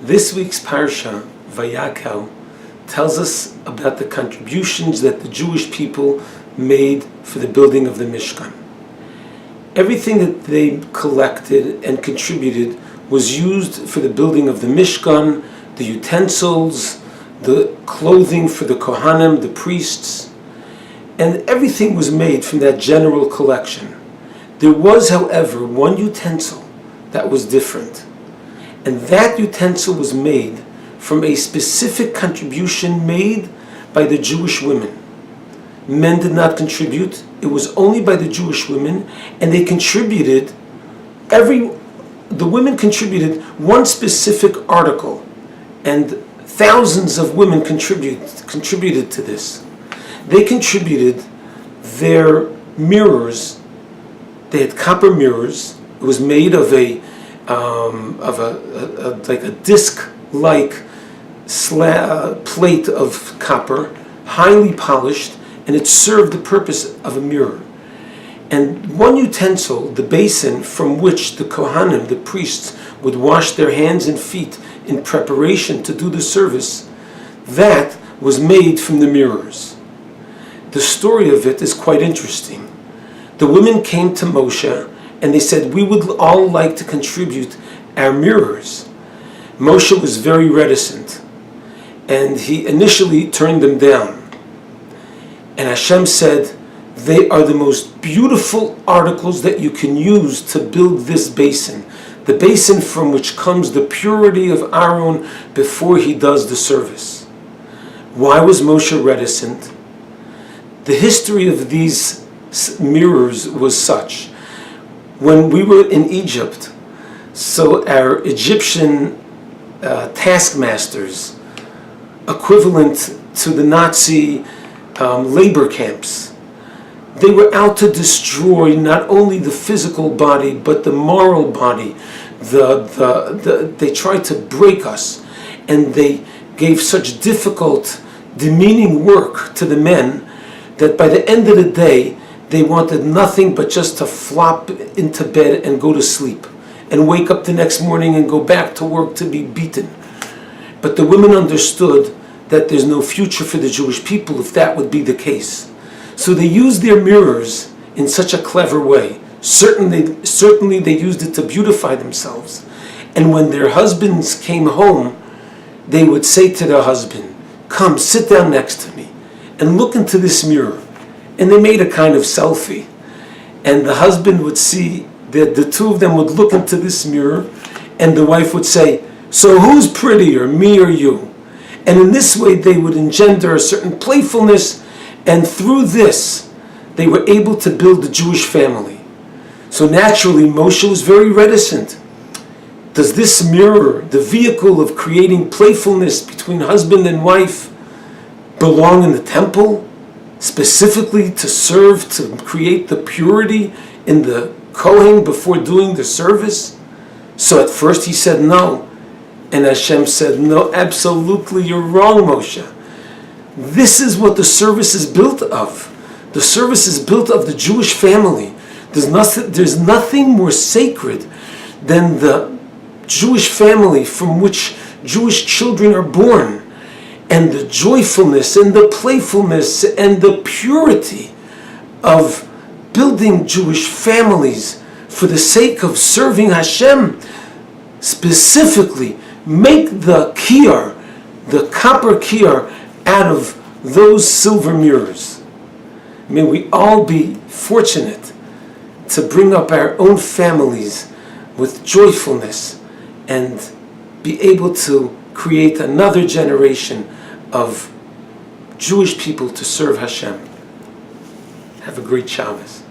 This week's Parsha, Vayakel, tells us about the contributions that the Jewish people made for the building of the Mishkan. Everything that they collected and contributed was used for the building of the Mishkan, the utensils, the clothing for the Kohanim, the priests, and everything was made from that general collection. There was, however, one utensil that was different, and that utensil was made from a specific contribution made by the Jewish women. Men did not contribute. It was only by the Jewish women, and they contributed, the women contributed one specific article, and thousands of women contributed to this. They contributed their mirrors. They had copper mirrors. It was made of a disc-like plate of copper, highly polished, and it served the purpose of a mirror. And one utensil, the basin from which the Kohanim, the priests, would wash their hands and feet in preparation to do the service, that was made from the mirrors. The story of it is quite interesting. The women came to Moshe and they said, "We would all like to contribute our mirrors." Moshe was very reticent, and he initially turned them down. And Hashem said, "They are the most beautiful articles that you can use to build this basin, the basin from which comes the purity of Aaron before he does the service." Why was Moshe reticent? The history of these mirrors was such. When we were in Egypt, so our Egyptian taskmasters, equivalent to the Nazi labor camps, they were out to destroy not only the physical body but the moral body. They tried to break us, and they gave such difficult, demeaning work to the men that by the end of the day they wanted nothing but just to flop into bed and go to sleep and wake up the next morning and go back to work to be beaten. But the women understood that there's no future for the Jewish people if that would be the case. So they used their mirrors in such a clever way. Certainly they used it to beautify themselves. And when their husbands came home, they would say to their husband, "Come, sit down next to me and look into this mirror." And they made a kind of selfie. And the husband would see that the two of them would look into this mirror, and the wife would say, "So who's prettier, me or you?" And in this way they would engender a certain playfulness, and through this they were able to build the Jewish family. So naturally Moshe was very reticent. Does this mirror, the vehicle of creating playfulness between husband and wife, belong in the temple, specifically to serve, to create the purity in the Kohen before doing the service? So at first he said no. And Hashem said, "No, absolutely, you're wrong, Moshe. This is what the service is built of. The service is built of the Jewish family. There's nothing more sacred than the Jewish family from which Jewish children are born. And the joyfulness and the playfulness and the purity of building Jewish families for the sake of serving Hashem. Specifically, make the Kiyar, the copper Kiyar, out of those silver mirrors." May we all be fortunate to bring up our own families with joyfulness and be able to create another generation of Jewish people to serve Hashem. Have a great Shabbos.